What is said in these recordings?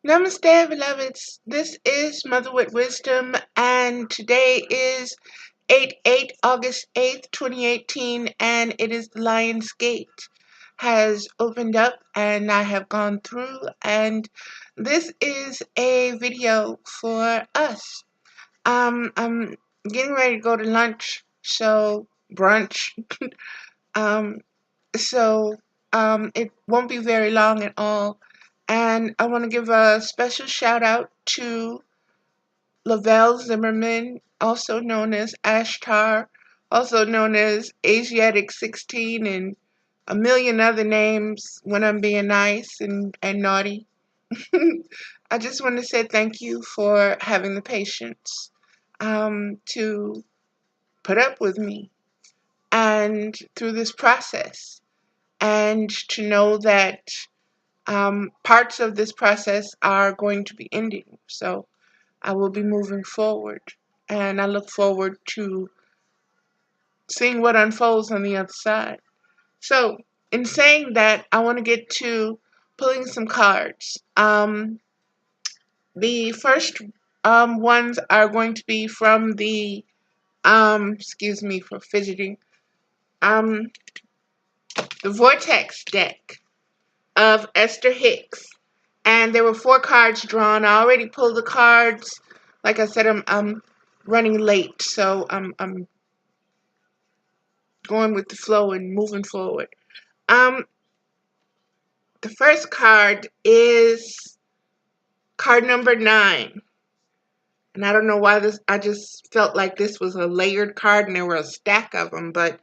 Namaste, beloveds. This is Mother with Wisdom, and today is 8 August 8th, 2018, and it is the Lion's Gate has opened up, and I have gone through, and this is a video for us. I'm getting ready to go to lunch, so brunch. um, it won't be very long at all. And I want to give a special shout out to Lavelle Zimmerman, also known as Ashtar, also known as Asiatic 16, and a million other names when I'm being nice and naughty. I just want to say thank you for having the patience to put up with me and through this process, and to know that parts of this process are going to be ending. So I will be moving forward, and I look forward to seeing what unfolds on the other side. So, in saying that, I want to get to pulling some cards. The first ones are going to be from the excuse me for fidgeting, um, the Vortex deck of Esther Hicks. And there were 4 cards drawn. I already pulled the cards. Like I said, I'm running late, so I'm going with the flow and moving forward. Um, the first card is card number 9. And I don't know why this, I just felt like this was a layered card and there were a stack of them, but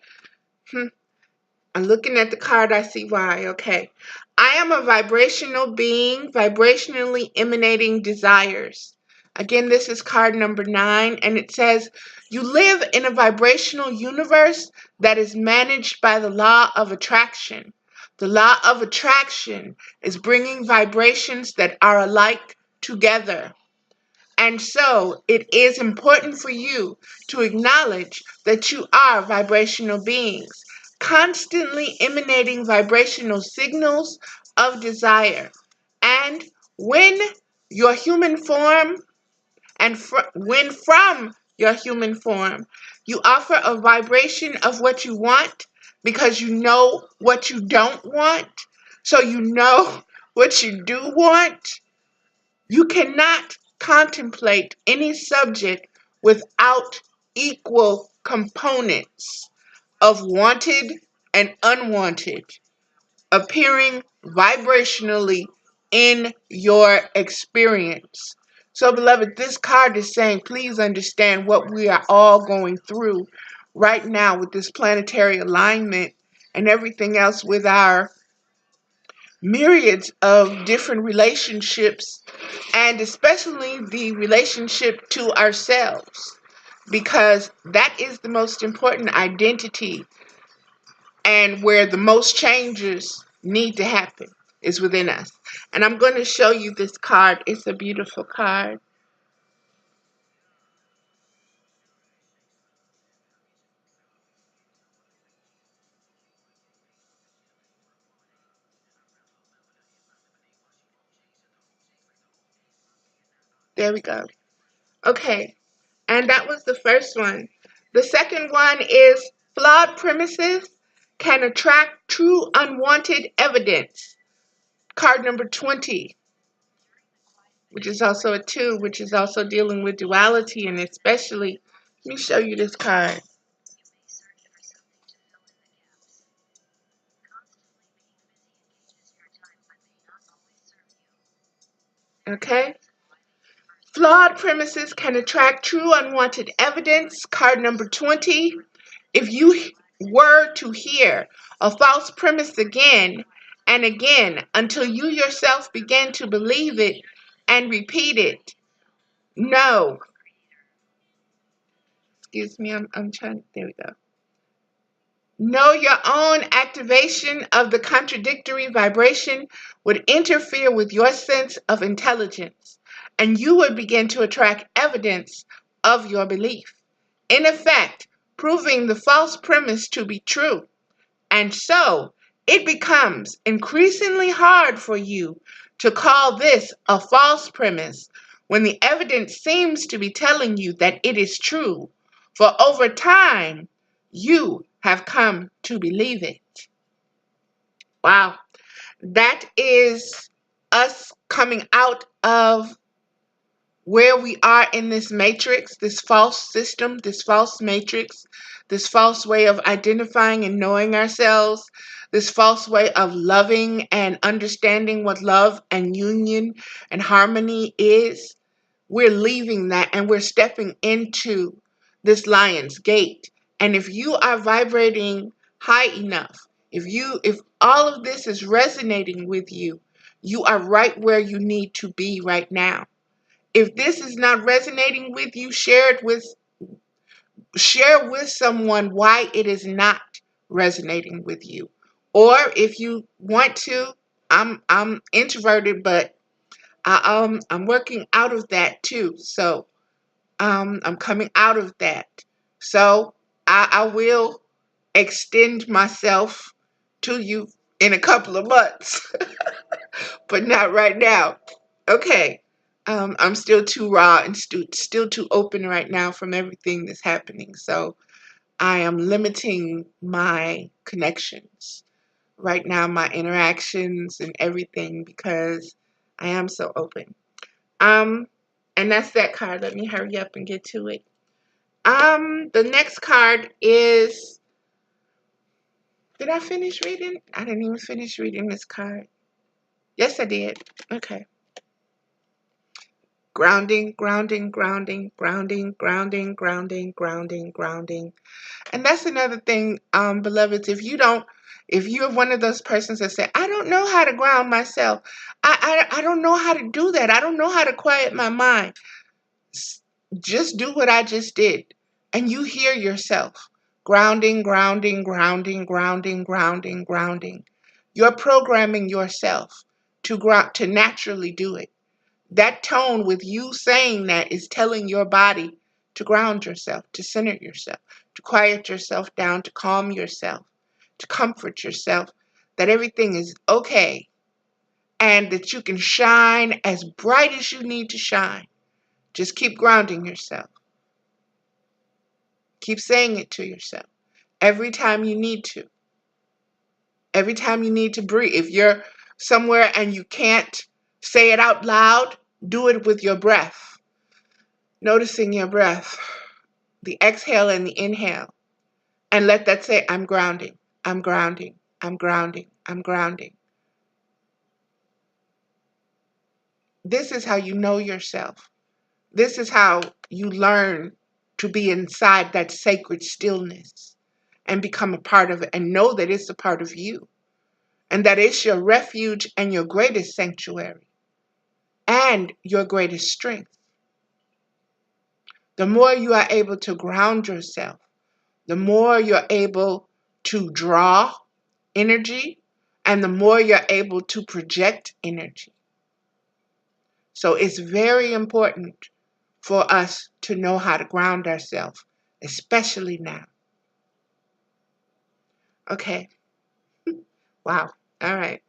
I'm looking at the card, I see why. Okay. I am a vibrational being, vibrationally emanating desires. Again, this is card number 9, and it says, you live in a vibrational universe that is managed by the law of attraction. The law of attraction is bringing vibrations that are alike together. And so it is important for you to acknowledge that you are vibrational beings, constantly emanating vibrational signals of desire. And when your human form when from your human form, you offer a vibration of what you want because you know what you don't want, so you know what you do want. You cannot contemplate any subject without equal components of wanted and unwanted appearing vibrationally in your experience. So, beloved, this card is saying, please understand what we are all going through right now with this planetary alignment and everything else with our myriads of different relationships, and especially the relationship to ourselves, because that is the most important identity, and where the most changes need to happen is within us. And I'm going to show you this card. It's a beautiful card. There we go. Okay, and that was the first one. The second one is flawed premises can attract true unwanted evidence. Card number 20, which is also a 2, which is also dealing with duality, and especially, let me show you this card. Okay? Flawed premises can attract true unwanted evidence. Card number 20. If you were to hear a false premise again and again until you yourself begin to believe it and repeat it, no. Excuse me, I'm trying. There we go. Know your own activation of the contradictory vibration would interfere with your sense of intelligence, and you would begin to attract evidence of your belief, in effect, proving the false premise to be true. And so, it becomes increasingly hard for you to call this a false premise when the evidence seems to be telling you that it is true, for over time you have come to believe it. Wow. That is us coming out of where we are in this matrix, this false system, this false matrix, this false way of identifying and knowing ourselves, this false way of loving and understanding what love and union and harmony is. We're leaving that and we're stepping into this lion's gate. And if you are vibrating high enough, if all of this is resonating with you, you are right where you need to be right now. If this is not resonating with you, share with someone why it is not resonating with you. Or if you want to, I'm introverted, but I'm working out of that too. So I'm coming out of that. So I will extend myself to you in a couple of months, but not right now. Okay. I'm still too raw and still too open right now from everything that's happening. So I am limiting my connections right now, my interactions and everything because I am so open. Um, and that's that card. Let me hurry up and get to it. The next card is. Did I finish reading? I didn't even finish reading this card. Yes, I did. Okay. Grounding, grounding, grounding, grounding, grounding, grounding, grounding, grounding. And that's another thing, beloveds. If you're one of those persons that say, I don't know how to ground myself. I don't know how to do that. I don't know how to quiet my mind. Just do what I just did. And you hear yourself. Grounding, grounding, grounding, grounding, grounding, grounding. You're programming yourself to naturally do it. That tone with you saying that is telling your body to ground yourself, to center yourself, to quiet yourself down, to calm yourself, to comfort yourself, that everything is okay and that you can shine as bright as you need to shine. Just keep grounding yourself. Keep saying it to yourself every time you need to. Every time you need to breathe. If you're somewhere and you can't say it out loud, do it with your breath. Noticing your breath, the exhale and the inhale. And let that say, I'm grounding, I'm grounding, I'm grounding, I'm grounding. This is how you know yourself. This is how you learn to be inside that sacred stillness and become a part of it and know that it's a part of you and that it's your refuge and your greatest sanctuary and your greatest strength. The more you are able to ground yourself, the more you're able to draw energy and the more you're able to project energy. So it's very important for us to know how to ground ourselves, especially now. Okay. Wow. All right.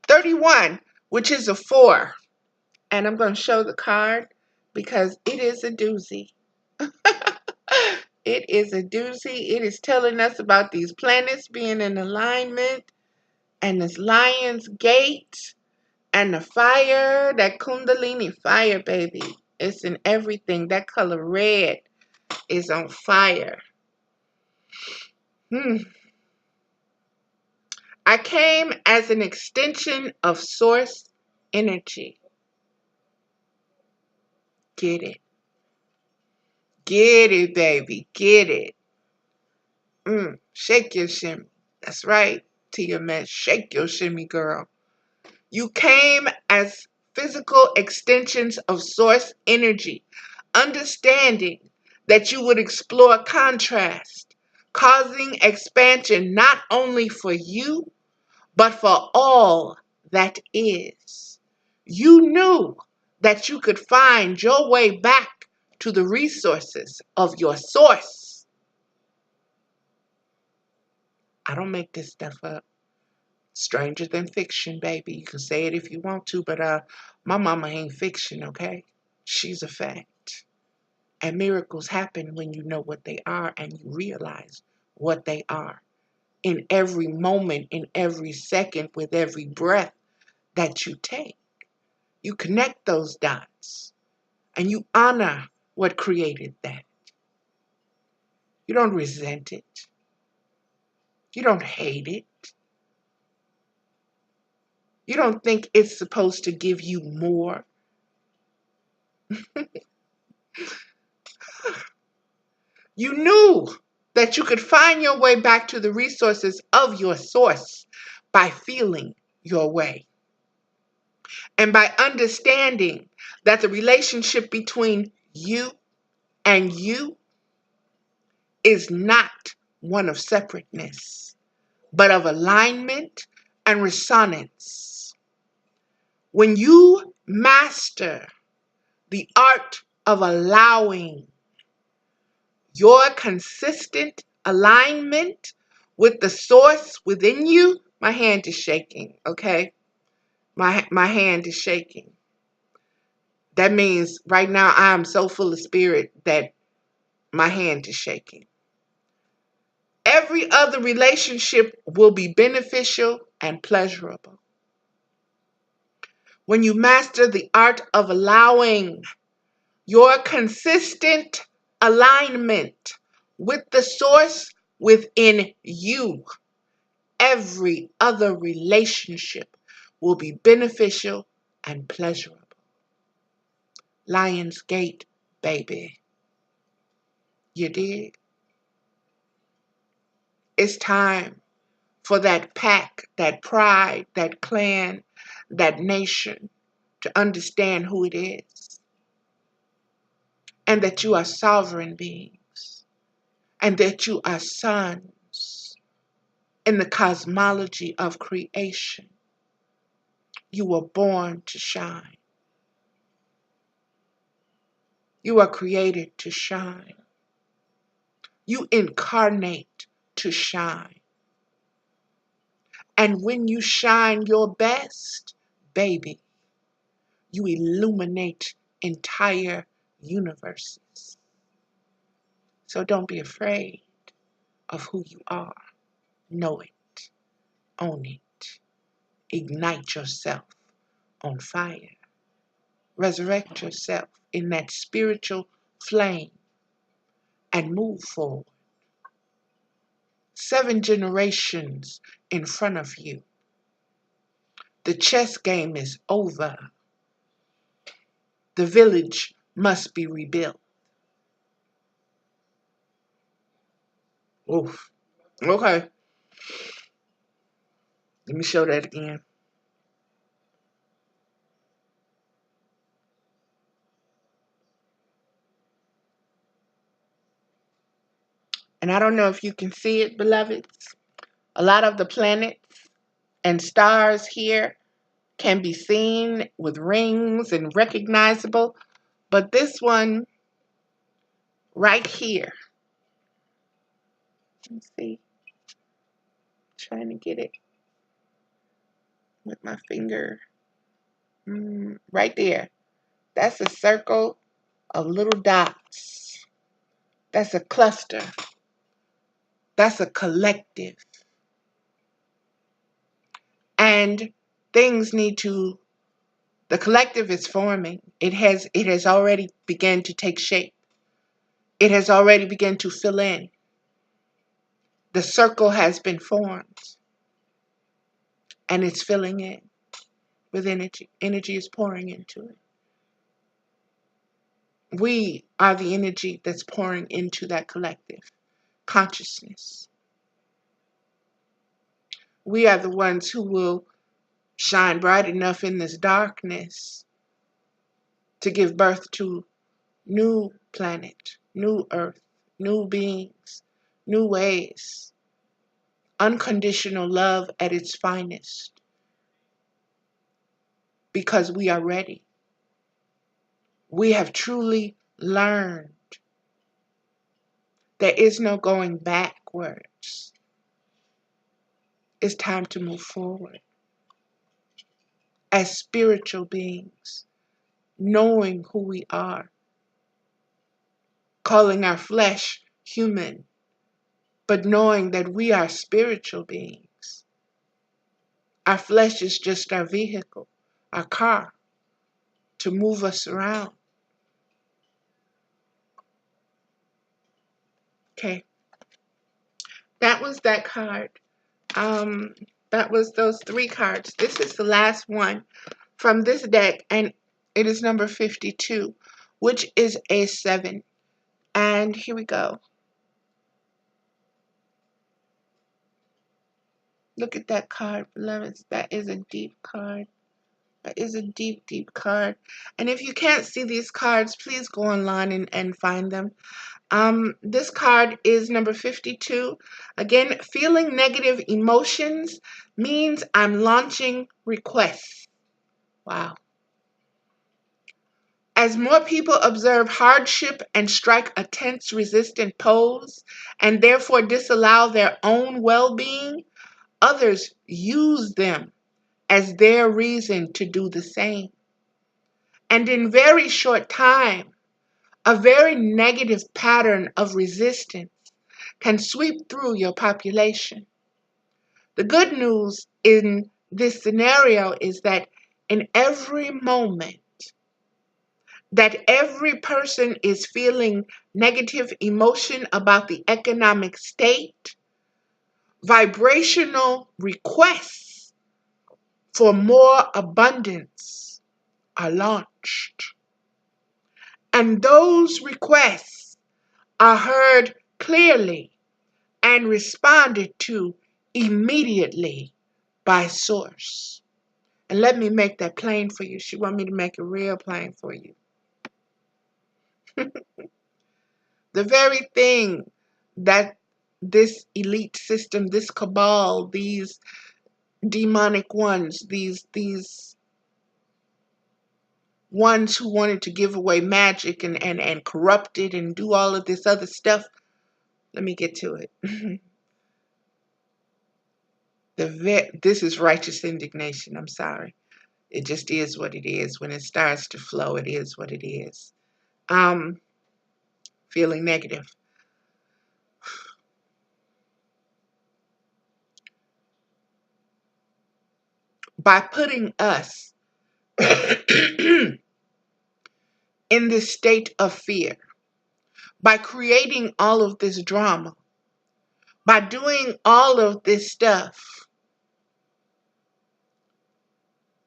31, which is a 4. And I'm going to show the card because it is a doozy. It is a doozy. It is telling us about these planets being in alignment and this lion's gate and the fire, that Kundalini fire, baby. It's in everything. That color red is on fire. I came as an extension of source energy. Get it. Get it, baby. Get it. Shake your shimmy. That's right. To your man. Shake your shimmy, girl. You came as physical extensions of source energy, understanding that you would explore contrast, causing expansion not only for you, but for all that is. You knew that you could find your way back to the resources of your source. I don't make this stuff up. Stranger than fiction, baby. You can say it if you want to, but my mama ain't fiction, okay? She's a fact. And miracles happen when you know what they are and you realize what they are. In every moment, in every second, with every breath that you take, you connect those dots and you honor what created that. You don't resent it. You don't hate it. You don't think it's supposed to give you more. You knew that you could find your way back to the resources of your source by feeling your way and by understanding that the relationship between you and you is not one of separateness, but of alignment and resonance. When you master the art of allowing your consistent alignment with the source within you, my hand is shaking, okay? My hand is shaking. That means right now I am so full of spirit that my hand is shaking. Every other relationship will be beneficial and pleasurable. When you master the art of allowing your consistent alignment with the source within you, every other relationship will be beneficial and pleasurable. Lionsgate, baby. You dig? It's time for that pack, that pride, that clan, that nation to understand who it is and that you are sovereign beings and that you are sons in the cosmology of creation. You were born to shine. You are created to shine. You incarnate to shine. And when you shine your best, baby, you illuminate entire universes. So don't be afraid of who you are. Know it. Own it. Ignite yourself on fire. Resurrect yourself in that spiritual flame and move forward. 7 generations in front of you. The chess game is over. The village must be rebuilt. Oof. Okay. Let me show that again. And I don't know if you can see it, beloveds. A lot of the planets and stars here can be seen with rings and recognizable, but this one right here, let's see, trying to get it with my finger, right there. That's a circle of little dots. That's a cluster. That's a collective. And things need to, the collective is forming. It has already begun to take shape. It has already begun to fill in. The circle has been formed and it's filling in with energy. Energy is pouring into it. We are the energy that's pouring into that collective consciousness. We are the ones who will shine bright enough in this darkness to give birth to new planet, new earth, new beings, new ways, unconditional love at its finest, because we are ready. We have truly learned there is no going backwards. It's time to move forward as spiritual beings, knowing who we are, calling our flesh human, but knowing that we are spiritual beings. Our flesh is just our vehicle, our car, to move us around. Okay, that was that card. Um, that was those 3 cards. This is the last one from this deck, and it is number 52, which is a 7. And here we go. Look at that card, beloveds. That is a deep card. That is a deep, deep card. And if you can't see these cards, please go online and find them. This card is number 52. Again, feeling negative emotions means I'm launching requests. Wow. As more people observe hardship and strike a tense, resistant pose, and therefore disallow their own well-being, others use them as their reason to do the same. And in very short time, a very negative pattern of resistance can sweep through your population. The good news in this scenario is that in every moment that every person is feeling negative emotion about the economic state, vibrational requests for more abundance are launched. And those requests are heard clearly and responded to immediately by Source. And let me make that plain for you. She want me to make it real plain for you. The very thing that this elite system, this cabal, these demonic ones, these ones who wanted to give away magic and corrupt it and do all of this other stuff. Let me get to it. This is righteous indignation. I'm sorry. It just is what it is. When it starts to flow, it is what it is. Feeling negative. By putting us in this state of fear, by creating all of this drama, by doing all of this stuff,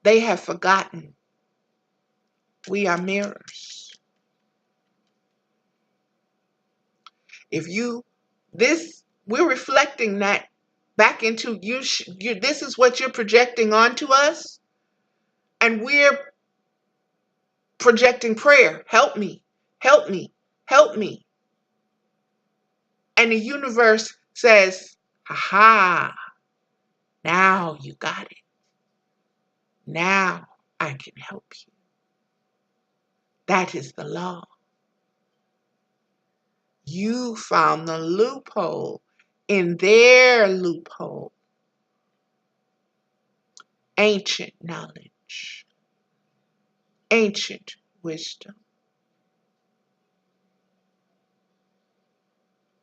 they have forgotten we are mirrors. We're reflecting that back into you. This is what you're projecting onto us, and we're projecting prayer. Help me, help me, help me. And the universe says, "Aha! Now you got it. Now I can help you." That is the law. You found the loophole in their loophole. Ancient knowledge, ancient wisdom.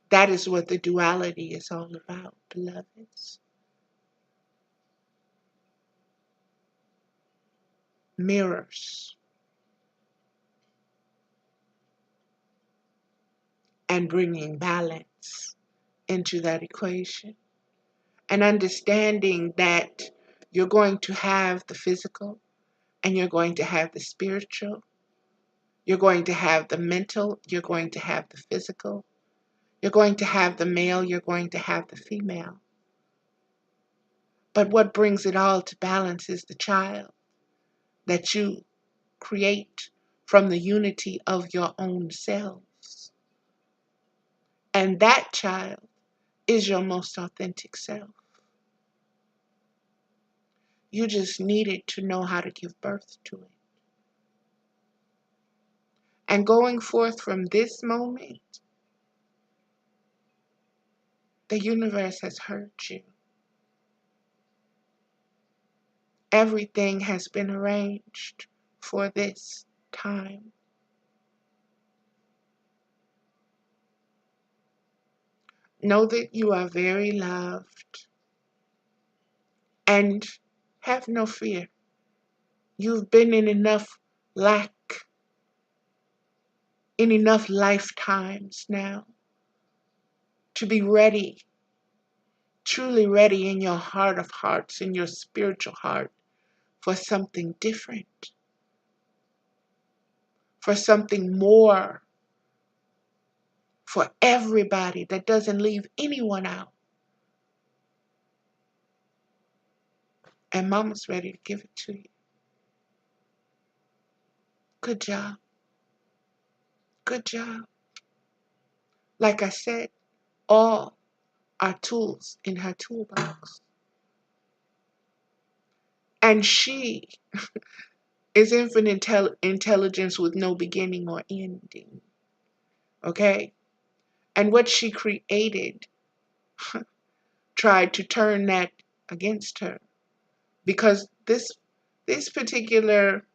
That is what the duality is all about, beloveds. Mirrors. And bringing balance into that equation. And understanding that you're going to have the physical and you're going to have the spiritual. You're going to have the mental, you're going to have the physical. You're going to have the male, you're going to have the female. But what brings it all to balance is the child that you create from the unity of your own selves. And that child is your most authentic self. You just needed to know how to give birth to it. And going forth from this moment, the universe has heard you. Everything has been arranged for this time. Know that you are very loved and have no fear. You've been in enough lack, in enough lifetimes now to be ready, truly ready in your heart of hearts, in your spiritual heart, for something different, for something more, for everybody that doesn't leave anyone out. And Mama's ready to give it to you. Good job. Good job. Like I said, all are tools in her toolbox. And she is infinite intelligence with no beginning or ending. Okay? And what she created tried to turn that against her. Because this particular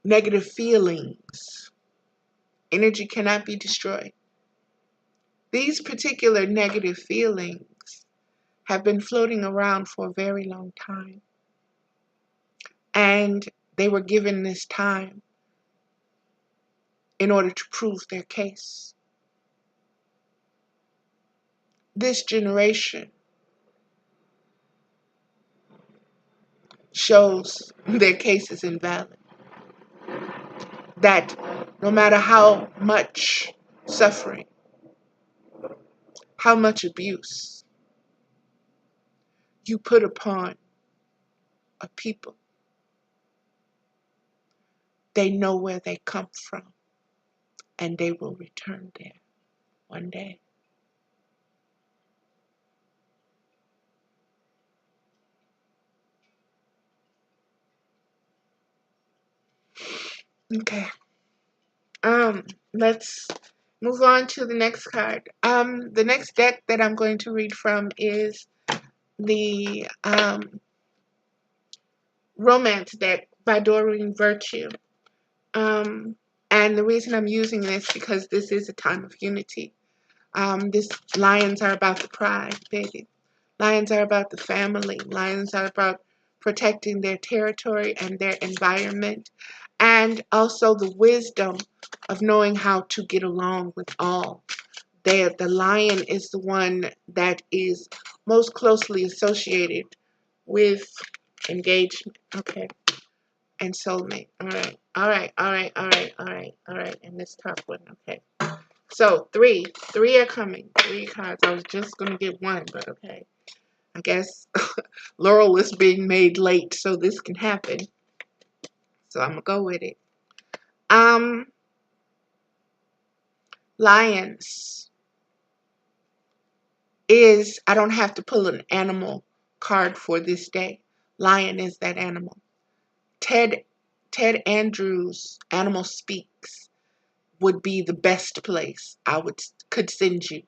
negative feelings, energy cannot be destroyed. These particular negative feelings have been floating around for a very long time. And they were given this time in order to prove their case. This generation shows their case is invalid. That no matter how much suffering, how much abuse you put upon a people, they know where they come from and they will return there one day. Okay. Let's move on to the next card. The next deck that I'm going to read from is the Romance deck by Doreen Virtue. And the reason I'm using this because this is a time of unity. This lions are about the pride, baby. Lions are about the family. Lions are about protecting their territory and their environment, and also the wisdom of knowing how to get along with all. The lion is the one that is most closely associated with engagement. Okay. And soulmate. All right. All right. All right. All right. All right. All right. And this top one. Okay. So three are coming. 3 cards. I was just gonna get one, but okay. I guess Laurel is being made late, so this can happen. So I'm gonna go with it. Lions is, I don't have to pull an animal card for this day. Lion is that animal. Ted Andrews' Animal Speaks would be the best place I could send you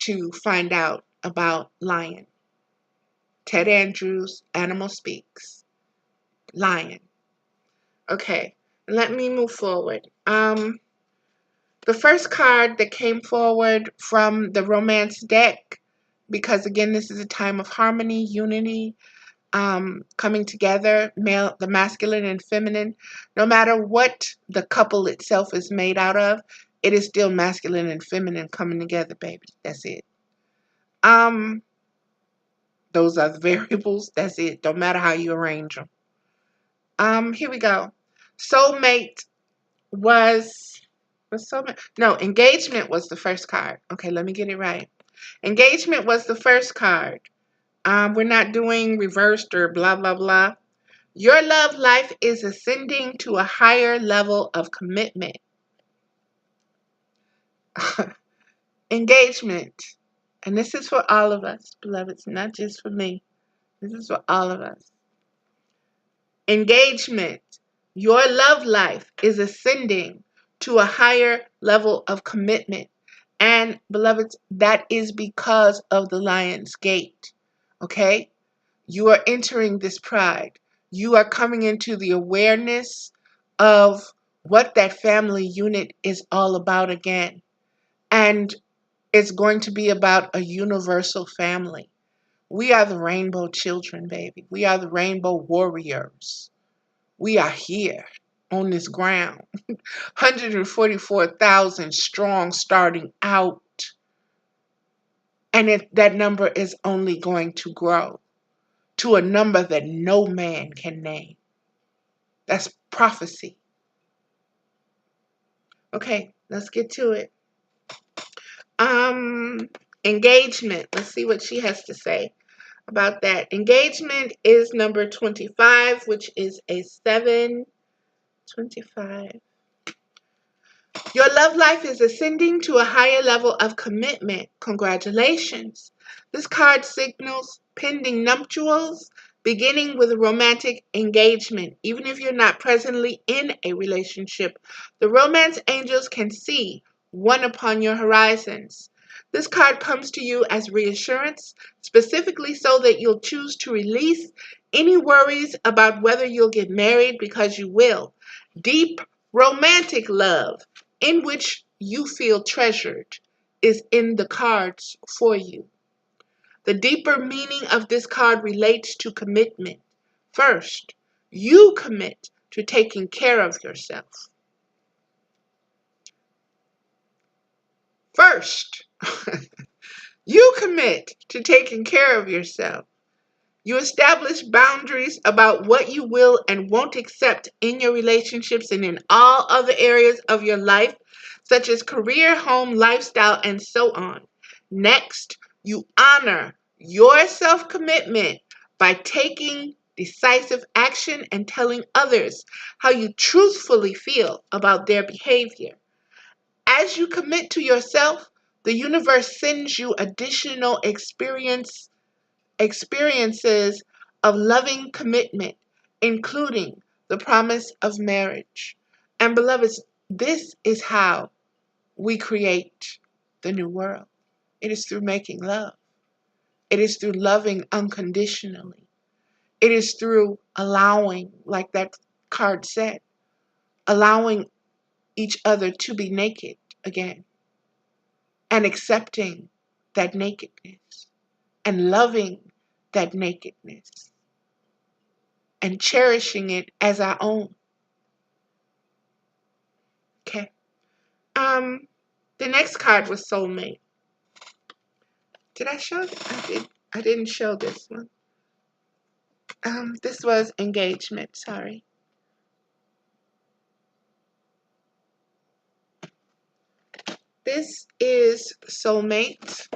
to find out about lion. Ted Andrews, Animal Speaks, lion. Okay, let me move forward. The first card that came forward from the Romance deck, because again, this is a time of harmony, unity, coming together, the masculine and feminine. No matter what the couple itself is made out of, it is still masculine and feminine coming together, baby. That's it. Those are the variables. That's it. Don't matter how you arrange them. Here we go. Soulmate was soulmate. No, engagement was the first card. Okay, let me get it right. Engagement was the first card. We're not doing reversed or blah blah blah. Your love life is ascending to a higher level of commitment. Engagement. And this is for all of us, beloveds, not just for me. This is for all of us. Engagement. Your love life is ascending to a higher level of commitment. And beloveds, that is because of the Lion's Gate. okay? You are entering this pride. You are coming into the awareness of what that family unit is all about again. And it's going to be about a universal family. We are the rainbow children, baby. We are the rainbow warriors. We are here on this ground. 144,000 strong starting out. And that number is only going to grow to a number that no man can name. That's prophecy. Okay, let's get to it. Um, Engagement. Let's see what she has to say about that. Engagement is number 25, which is a 7. 25. Your love life is ascending to a higher level of commitment. Congratulations. This card signals pending nuptials, beginning with a romantic engagement. Even if you're not presently in a relationship, the romance angels can see one upon your horizons. This card comes to you as reassurance, specifically so that you'll choose to release any worries about whether you'll get married, because you will. Deep romantic love in which you feel treasured is in the cards for you. The deeper meaning of this card relates to commitment. First, you commit to taking care of yourself. First, you commit to taking care of yourself. You establish boundaries about what you will and won't accept in your relationships and in all other areas of your life, such as career, home, lifestyle, and so on. Next, you honor your self-commitment by taking decisive action and telling others how you truthfully feel about their behavior. As you commit to yourself, the universe sends you additional experiences of loving commitment, including the promise of marriage. And beloveds, this is how we create the new world. It is through making love. It is through loving unconditionally. It is through allowing, like that card said, allowing each other to be naked again and accepting that nakedness and loving that nakedness and cherishing it as our own. Okay. The next card was soulmate. Did I show it? I didn't show this one. This was engagement, sorry. This is soulmate.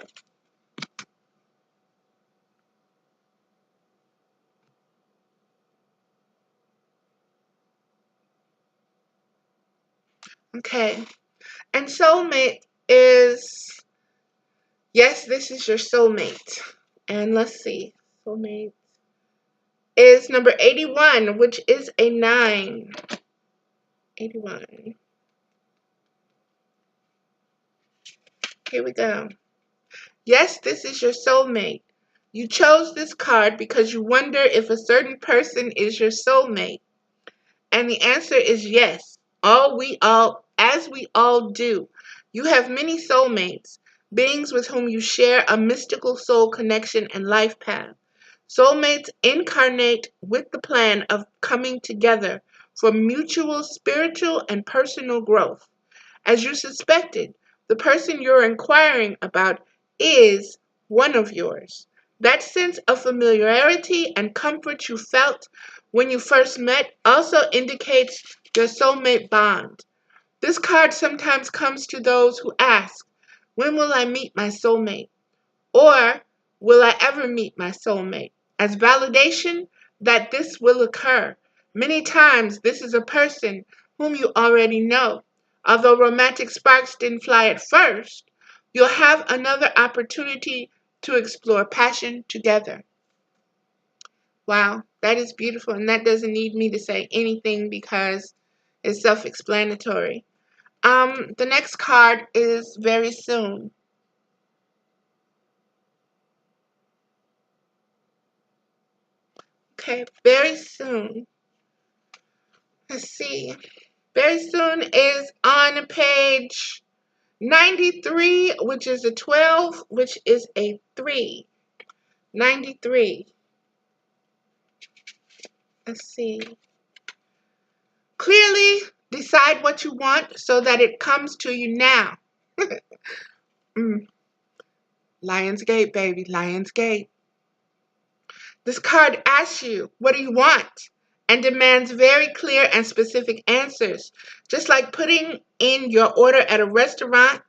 Okay. And soulmate is, yes, this is your soulmate. And let's see. Soulmate is number 81, which is a 9. 81. Here we go. Yes, this is your soulmate. You chose this card because you wonder if a certain person is your soulmate. And the answer is yes. As we all do. You have many soulmates, beings with whom you share a mystical soul connection and life path. Soulmates incarnate with the plan of coming together for mutual spiritual and personal growth. As you suspected, the person you're inquiring about is one of yours. That sense of familiarity and comfort you felt when you first met also indicates your soulmate bond. This card sometimes comes to those who ask, when will I meet my soulmate? Or will I ever meet my soulmate? As validation that this will occur. Many times this is a person whom you already know. Although romantic sparks didn't fly at first, you'll have another opportunity to explore passion together. Wow, that is beautiful, and that doesn't need me to say anything because it's self-explanatory. The next card is very soon. Okay, very soon. Let's see. Very soon is on page 93, which is a 12, which is a 3. 93. Let's see. Clearly decide what you want so that it comes to you now. Lionsgate, baby, Lionsgate. This card asks you, what do you want? And demands very clear and specific answers. Just like putting in your order at a restaurant.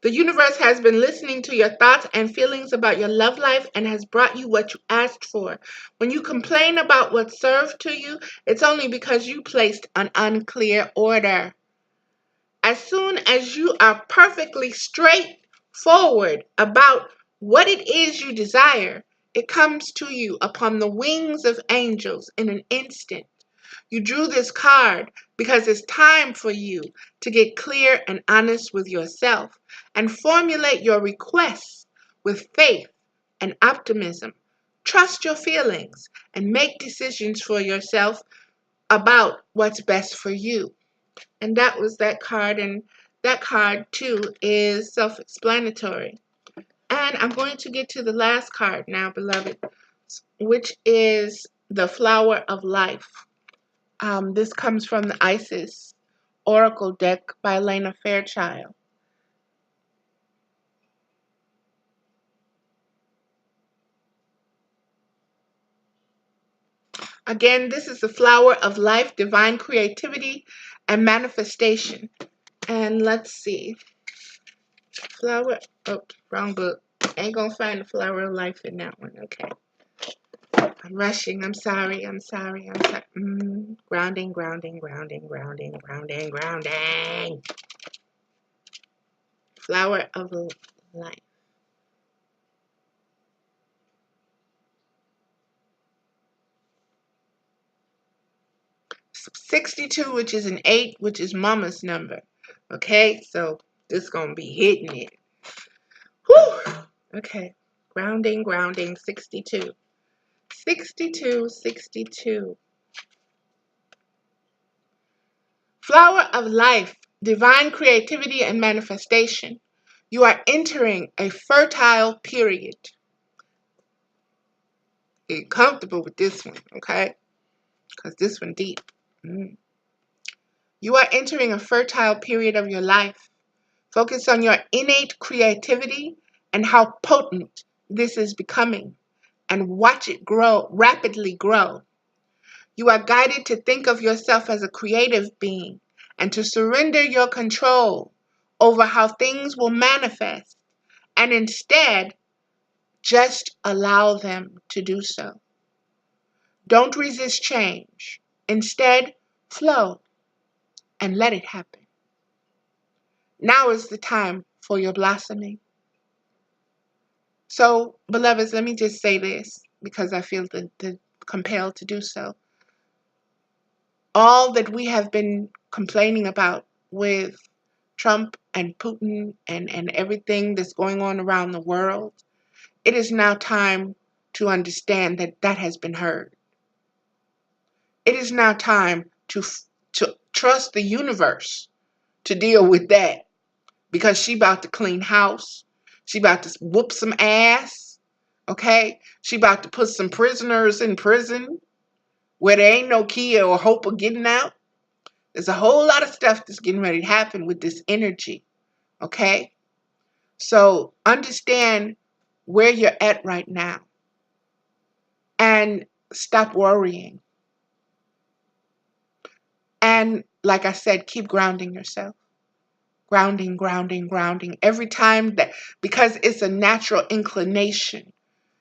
The universe has been listening to your thoughts and feelings about your love life and has brought you what you asked for. When you complain about what's served to you, it's only because you placed an unclear order. As soon as you are perfectly straightforward about what it is you desire, it comes to you upon the wings of angels in an instant. You drew this card because it's time for you to get clear and honest with yourself and formulate your requests with faith and optimism. Trust your feelings and make decisions for yourself about what's best for you. And that was that card, and that card too is self-explanatory. And I'm going to get to the last card now, beloved, which is the Flower of Life. This comes from the Isis Oracle deck by Elena Fairchild. Again, this is the Flower of Life, divine creativity and manifestation. And let's see. Flower, oh, wrong book. Ain't gonna find the Flower of Life in that one. Okay. I'm rushing. I'm sorry. Grounding, grounding, grounding, grounding, grounding, grounding. Flower of Life. 62, which is an 8, which is mama's number. Okay, so this gonna be hitting it. Whew. Okay, grounding, grounding, 62. 62, 62. Flower of Life, divine creativity and manifestation. You are entering a fertile period. Get comfortable with this one, okay? Because this one deep. You are entering a fertile period of your life. Focus on your innate creativity and how potent this is becoming, and watch it grow, rapidly grow. You are guided to think of yourself as a creative being and to surrender your control over how things will manifest, and instead just allow them to do so. Don't resist change. Instead, flow and let it happen. Now is the time for your blossoming. So, beloveds, let me just say this because I feel compelled to do so. All that we have been complaining about with Trump and Putin and everything that's going on around the world, it is now time to understand that that has been heard. It is now time to trust the universe to deal with that, because she about to clean house. She about to whoop some ass. Okay? She about to put some prisoners in prison where there ain't no key or hope of getting out. There's a whole lot of stuff that's getting ready to happen with this energy. Okay? So understand where you're at right now and stop worrying. And like I said, keep grounding yourself. Grounding, grounding, grounding. Every time that, because it's a natural inclination.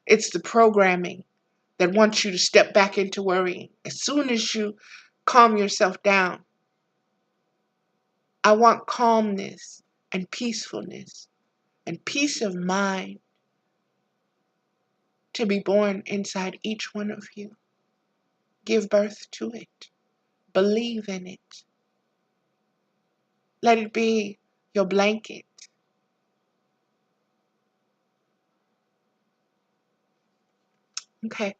It's the programming that wants you to step back into worrying. As soon as you calm yourself down, I want calmness and peacefulness and peace of mind to be born inside each one of you. Give birth to it. Believe in it. Let it be your blanket. Okay,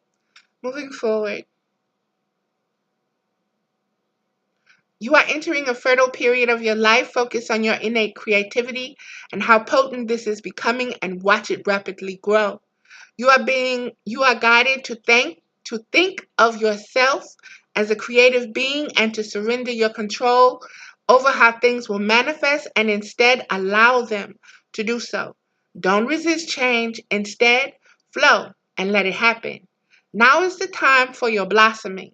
moving forward. You are entering a fertile period of your life. Focus on your innate creativity and how potent this is becoming and watch it rapidly grow. You are guided to think of yourself as a creative being and to surrender your control over how things will manifest and instead allow them to do so. Don't resist change, instead flow and let it happen. Now is the time for your blossoming.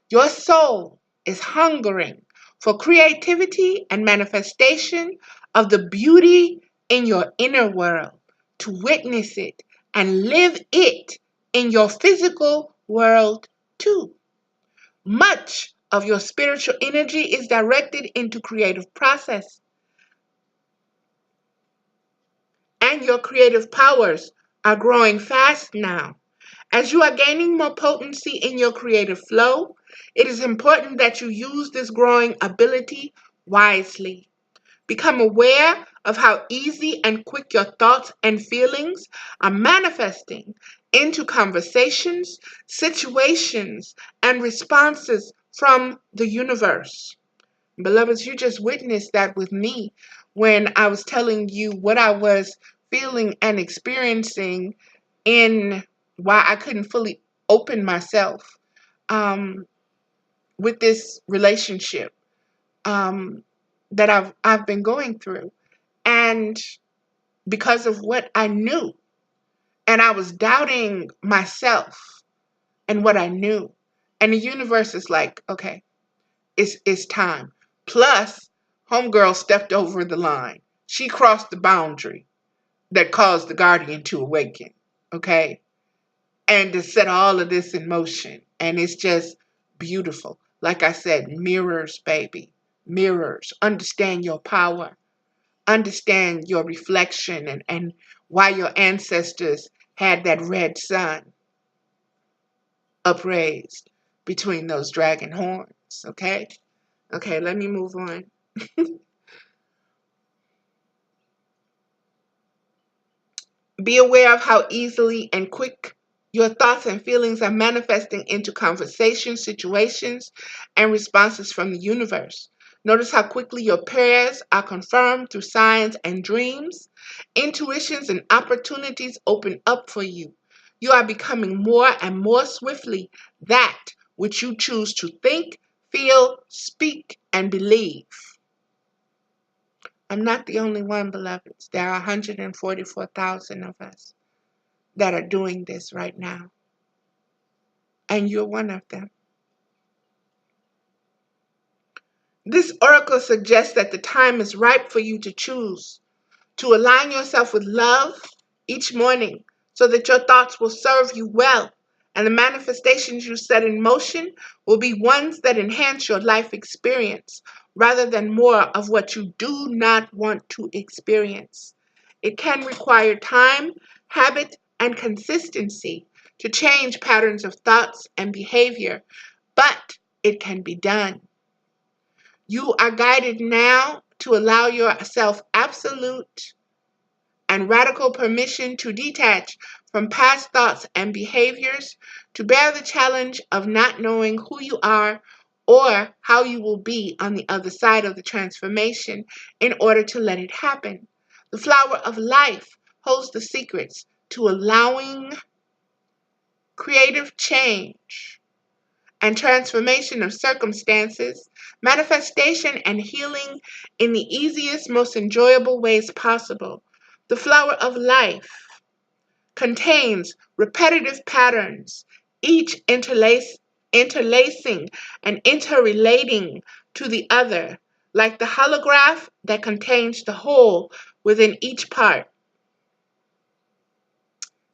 Your soul is hungering for creativity and manifestation of the beauty in your inner world, to witness it and live it in your physical world too. Much of your spiritual energy is directed into creative process, and your creative powers are growing fast now. As you are gaining more potency in your creative flow, it is important that you use this growing ability wisely. Become aware of how easy and quick your thoughts and feelings are manifesting into conversations, situations, and responses from the universe. Beloveds, you just witnessed that with me when I was telling you what I was feeling and experiencing in why I couldn't fully open myself um, with this relationship um, that I've been going through, and because of what I knew, and I was doubting myself and what I knew, and the universe is like, okay, it's time. Plus, homegirl stepped over the line. She crossed the boundary that caused the guardian to awaken. Okay, and to set all of this in motion. And it's just beautiful. Like I said, mirrors, baby. Mirrors. Understand your power. Understand your reflection and why your ancestors had that red sun upraised between those dragon horns. Okay? Okay, let me move on. Be aware of how easily and quick your thoughts and feelings are manifesting into conversations, situations, and responses from the universe. Notice how quickly your prayers are confirmed through signs and dreams. Intuitions and opportunities open up for you. You are becoming more and more swiftly that which you choose to think, feel, speak, and believe. I'm not the only one, beloveds. There are 144,000 of us that are doing this right now, and you're one of them. This oracle suggests that the time is ripe for you to choose to align yourself with love each morning so that your thoughts will serve you well and the manifestations you set in motion will be ones that enhance your life experience rather than more of what you do not want to experience. It can require time, habit, and consistency to change patterns of thoughts and behavior, but it can be done. You are guided now to allow yourself absolute and radical permission to detach from past thoughts and behaviors, to bear the challenge of not knowing who you are or how you will be on the other side of the transformation in order to let it happen. The flower of life holds the secrets to allowing creative change and transformation of circumstances, manifestation and healing in the easiest, most enjoyable ways possible. The flower of life contains repetitive patterns, each interlacing and interrelating to the other, like the holograph that contains the whole within each part.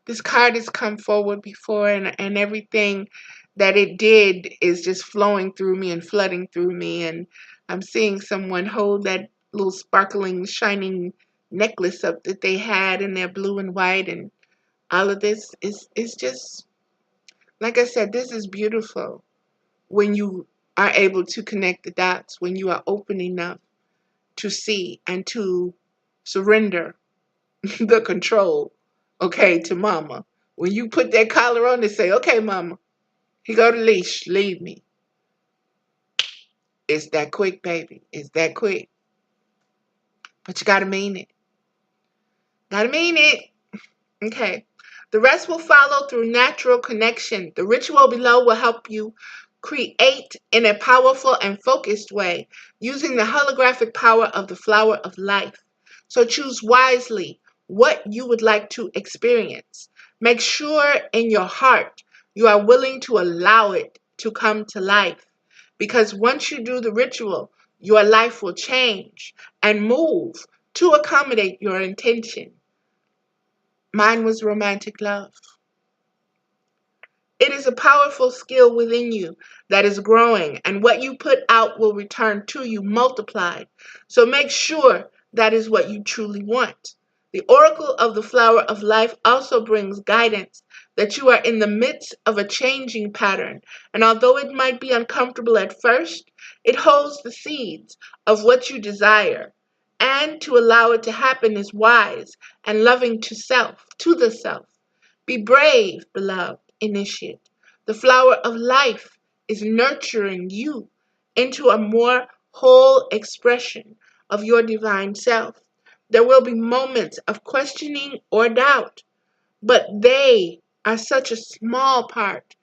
This card has come forward before, and everything that it did is just flowing through me and flooding through me. And I'm seeing someone hold that little sparkling, shining necklace up that they had in their blue and white. And all of this is just, like I said, this is beautiful when you are able to connect the dots, when you are open enough to see and to surrender the control, okay, to mama, When you put that collar on, they say, okay, mama, here go the leash, leave me. It's that quick, baby. It's that quick. But you gotta mean it. Gotta mean it. Okay. The rest will follow through natural connection. The ritual below will help you create in a powerful and focused way using the holographic power of the flower of life. So choose wisely what you would like to experience. Make sure in your heart you are willing to allow it to come to life. Because once you do the ritual, your life will change and move to accommodate your intention. Mine was romantic love. It is a powerful skill within you that is growing, and what you put out will return to you multiplied. So make sure that is what you truly want. The oracle of the flower of life also brings guidance that you are in the midst of a changing pattern, and although it might be uncomfortable at first, it holds the seeds of what you desire. And to allow it to happen is wise and loving to the self. Be brave, beloved initiate. The flower of life is nurturing you into a more whole expression of your divine self. There will be moments of questioning or doubt, but they are such a small part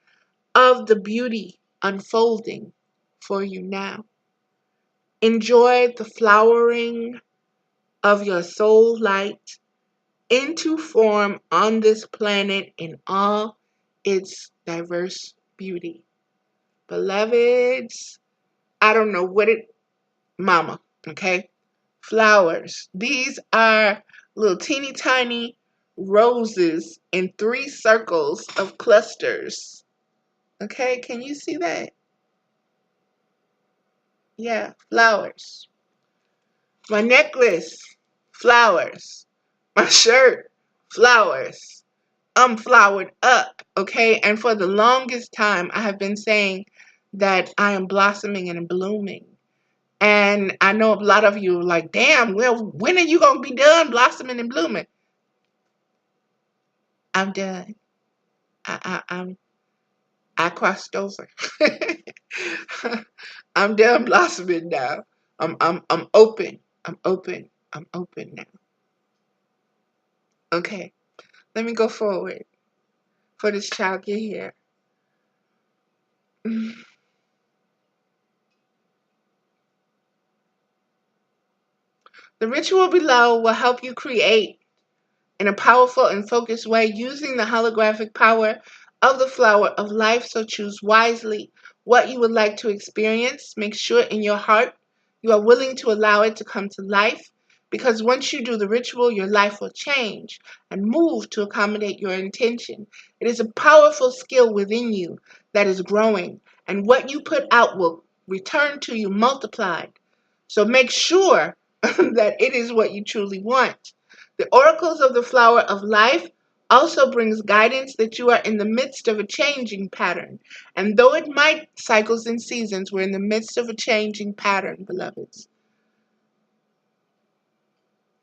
of the beauty unfolding for you now. Enjoy the flowering of your soul light into form on this planet in all its diverse beauty. Beloveds, I don't know what it, mama, okay? Flowers. These are little teeny tiny roses in 3 circles of clusters. Okay, can you see that? Yeah, flowers. My necklace, flowers. My shirt, flowers. I'm flowered up, okay? And for the longest time, I have been saying that I am blossoming and blooming. And I know a lot of you are like, damn, well, when are you going to be done blossoming and blooming? I'm done. I crossed over. I'm done blossoming now. I'm open. I'm open. I'm open now. Okay, let me go forward for this child get here. The ritual below will help you create in a powerful and focused way using the holographic power of the flower of life. So choose wisely what you would like to experience. Make sure in your heart you are willing to allow it to come to life, because once you do the ritual, your life will change and move to accommodate your intention. It is a powerful skill within you that is growing, and what you put out will return to you multiplied. So make sure that it is what you truly want. The oracles of the flower of life also brings guidance that you are in the midst of a changing pattern. And though it might cycles and seasons, we're in the midst of a changing pattern, beloveds.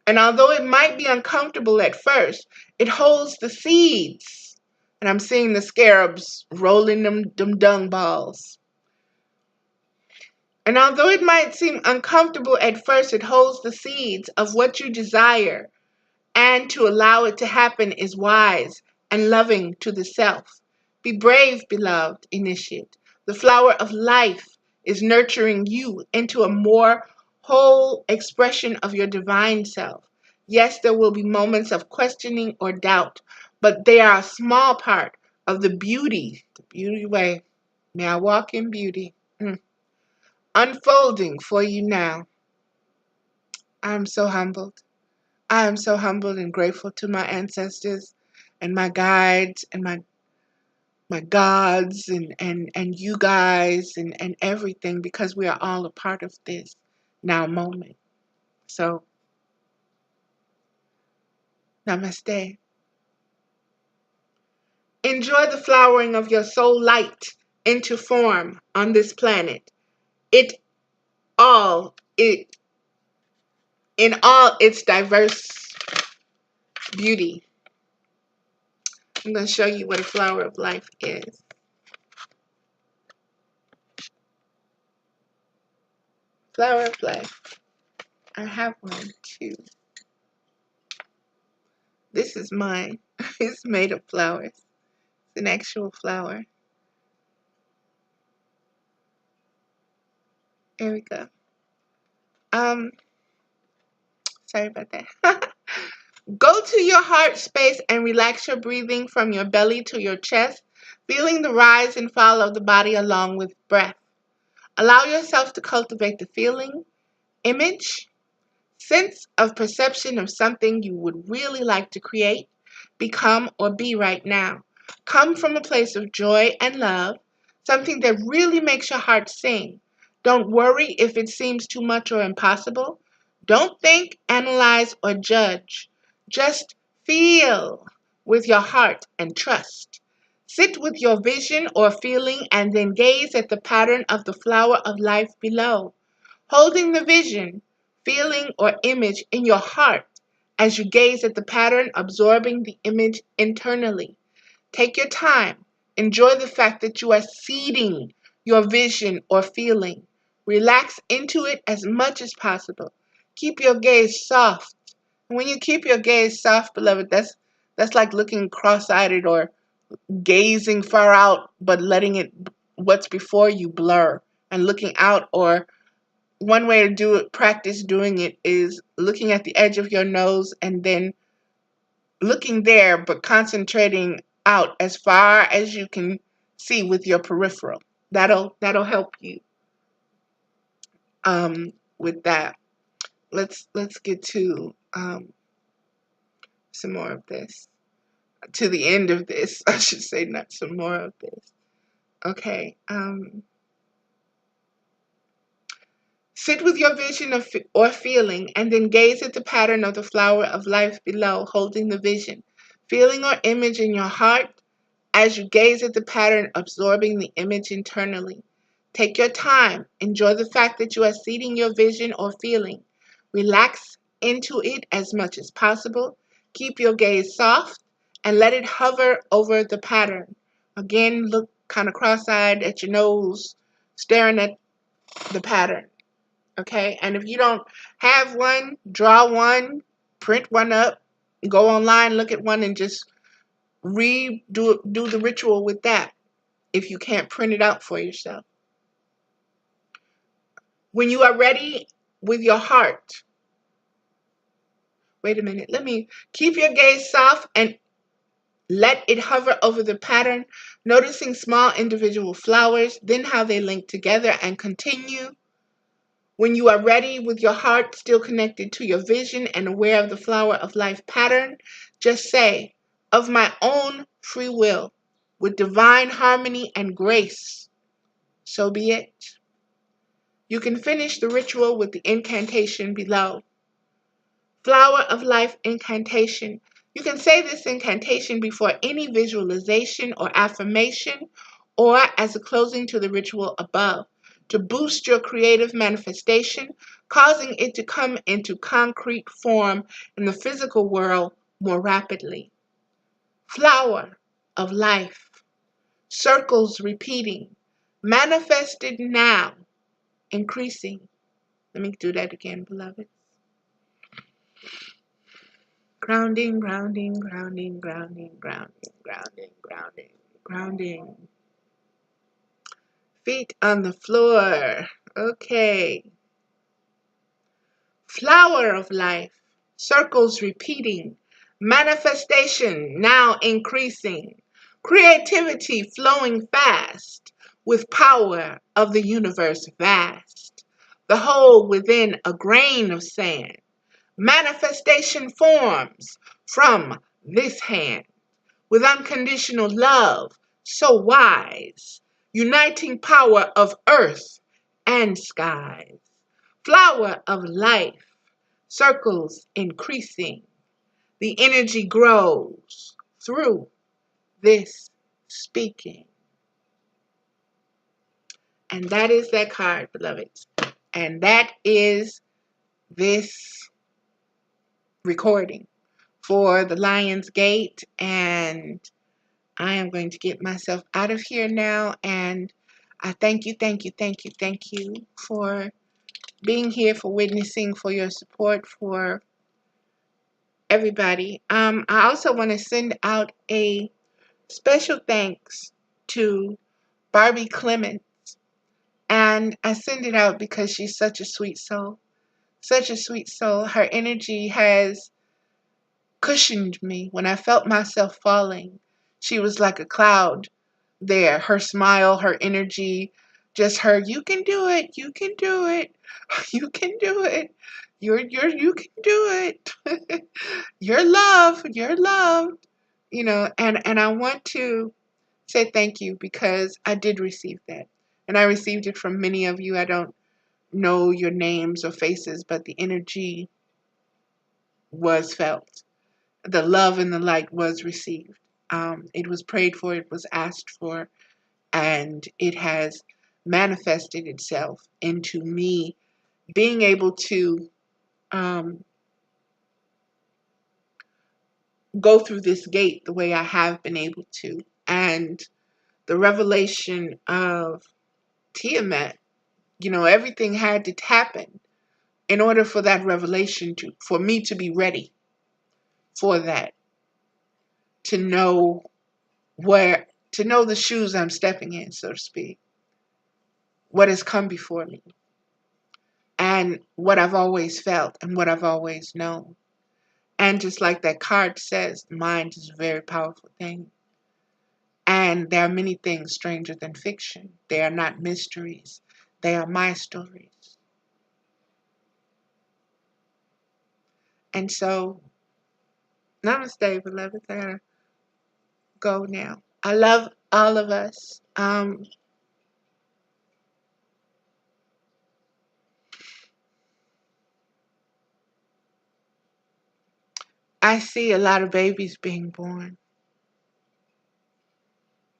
And although it might be uncomfortable at first, it holds the seeds. And I'm seeing the scarabs rolling them dung balls. And although it might seem uncomfortable at first, it holds the seeds of what you desire. And to allow it to happen is wise and loving to the self. Be brave, beloved initiate. The flower of life is nurturing you into a more whole expression of your divine self. Yes, there will be moments of questioning or doubt, but they are a small part of the beauty way. May I walk in beauty. Unfolding for you now. I am so humbled. I am so humbled and grateful to my ancestors and my guides and my gods and you guys and everything, because we are all a part of this now moment. So, namaste. Enjoy the flowering of your soul light into form on this planet. It it in all its diverse beauty. I'm going to show you what a flower of life is. Flower of life. I have one too. This is mine. It's made of flowers. It's an actual flower. There we go. Sorry about that. Go to your heart space and relax your breathing from your belly to your chest, feeling the rise and fall of the body along with breath. Allow yourself to cultivate the feeling, image, sense of perception of something you would really like to create, become, or be right now. Come from a place of joy and love, something that really makes your heart sing. Don't worry if it seems too much or impossible. Don't think, analyze, or judge. Just feel with your heart and trust. Sit with your vision or feeling and then gaze at the pattern of the flower of life below, holding the vision, feeling, or image in your heart as you gaze at the pattern, absorbing the image internally. Take your time. Enjoy the fact that you are seeding your vision or feeling. Relax into it as much as possible. Keep your gaze soft. When you keep your gaze soft, beloved, that's like looking cross-eyed or gazing far out, but letting it what's before you blur and looking out. Or one way to do it, practice doing it, is looking at the edge of your nose and then looking there, but concentrating out as far as you can see with your peripheral. That'll help you with that. Let's get to some more of this. To the end of this, I should say, not some more of this. Okay. Sit with your vision or feeling and then gaze at the pattern of the flower of life below, holding the vision, feeling or image in your heart as you gaze at the pattern, absorbing the image internally. Take your time. Enjoy the fact that you are seeding your vision or feeling. Relax into it as much as possible. Keep your gaze soft and let it hover over the pattern. Again, look kind of cross-eyed at your nose, staring at the pattern. Okay, and if you don't have one, draw one, print one up, go online, look at one, and just do the ritual with that if you can't print it out for yourself. When you are ready with your heart, wait a minute, let me keep your gaze soft and let it hover over the pattern, noticing small individual flowers, then how they link together, and continue. When you are ready with your heart still connected to your vision and aware of the flower of life pattern, just say, of my own free will, with divine harmony and grace, so be it. You can finish the ritual with the incantation below. Flower of life incantation. You can say this incantation before any visualization or affirmation, or as a closing to the ritual above, to boost your creative manifestation, causing it to come into concrete form in the physical world more rapidly. Flower of life. Circles repeating. Manifested now. Increasing. Let me do that again, beloved. Grounding, grounding, grounding, grounding, grounding, grounding, grounding, grounding. Feet on the floor. Okay. Flower of life. Circles repeating. Manifestation now increasing. Creativity flowing fast with power of the universe vast. The whole within a grain of sand. Manifestation forms from this hand with unconditional love, so wise, uniting power of earth and skies. Flower of life, circles increasing. The energy grows through this speaking. And that is that card, beloveds. And that is this recording for the Lion's Gate and I am going to get myself out of here now, and I thank you, thank you, thank you, thank you for being here, for witnessing, for your support, for everybody. I also want to send out a special thanks to Barbie Clements, and I send it out because she's such a sweet soul, such a sweet soul. Her energy has cushioned me when I felt myself falling. She was like a cloud there. Her smile, her energy, just her, you can do it, you can do it, you can do it. You can do it. You're loved, you're loved. And I want to say thank you because I did receive that. And I received it from many of you. I don't know your names or faces, but the energy was felt. The love and the light was received. It was prayed for, it was asked for, and it has manifested itself into me being able to um, go through this gate the way I have been able to. And the revelation of Tiamat, everything had to happen in order for that revelation for me to be ready for that, to know to know the shoes I'm stepping in, so to speak, what has come before me, and what I've always felt and what I've always known. And just like that card says, the mind is a very powerful thing. And there are many things stranger than fiction. They are not mysteries. They are my stories. And so, namaste, beloveds. I gotta go now. I love all of us. I see a lot of babies being born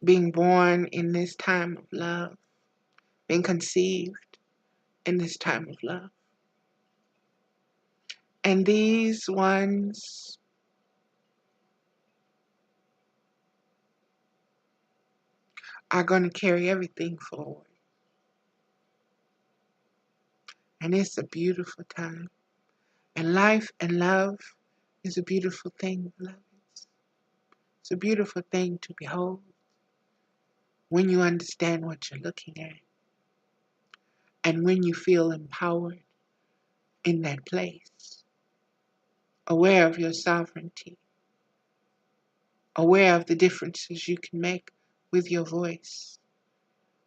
in this time of love, being conceived in this time of love. And these ones are going to carry everything forward. And it's a beautiful time. And life and love is a beautiful thing, beloveds. It's a beautiful thing to behold when you understand what you're looking at and when you feel empowered in that place, aware of your sovereignty, aware of the differences you can make with your voice,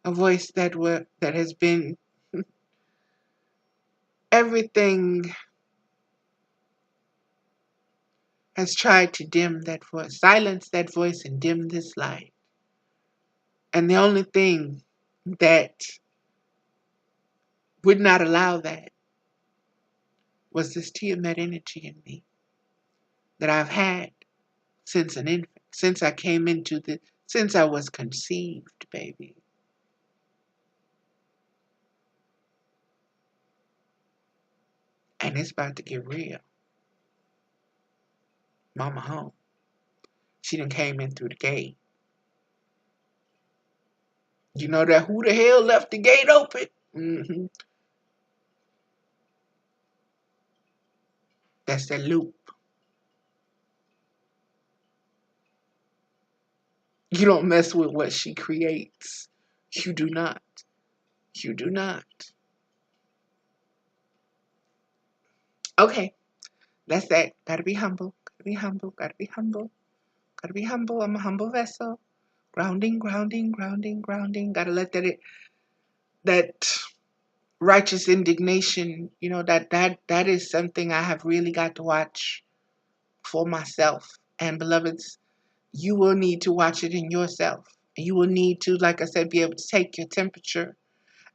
a voice that has been everything has tried to dim that voice, silence that voice and dim this light. And the only thing that would not allow that was this Tiamat energy in me that I've had since an infant, since I was conceived, baby. And it's about to get real. Mama home. She done came in through the gate. You know that who the hell left the gate open? Mm-hmm. That's that loop. You don't mess with what she creates. You do not. You do not. Okay, that's that. Gotta be humble. Gotta be humble. Gotta be humble. Gotta be humble. I'm a humble vessel. Grounding, grounding, grounding, grounding. Gotta let that righteous indignation, that is something I have really got to watch for myself. And beloveds, you will need to watch it in yourself. You will need to, like I said, be able to take your temperature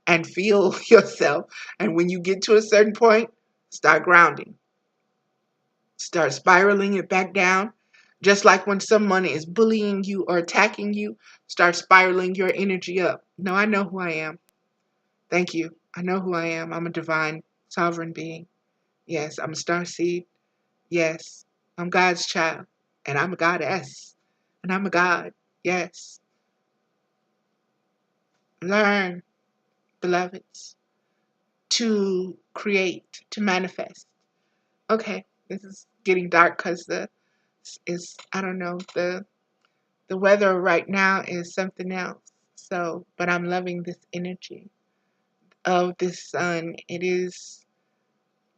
and feel yourself. And when you get to a certain point, start grounding. Start spiraling it back down. Just like when someone is bullying you or attacking you, start spiraling your energy up. No, I know who I am. Thank you. I know who I am. I'm a divine, sovereign being. Yes, I'm a star seed. Yes, I'm God's child. And I'm a goddess. And I'm a God. Yes. Learn, beloveds, to create, to manifest. Okay, this is getting dark because I don't know, the weather right now is something else. So, but I'm loving this energy of this sun. It is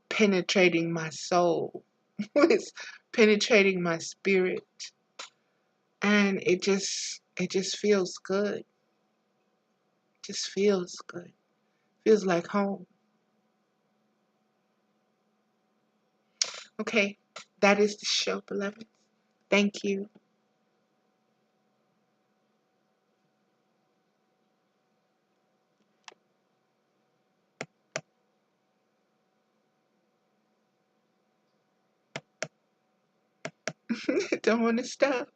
penetrating my soul. It's penetrating my spirit, and it just feels good. Just feels good. Feels like home. Okay, that is the show, beloved. Thank you. Don't want to stop.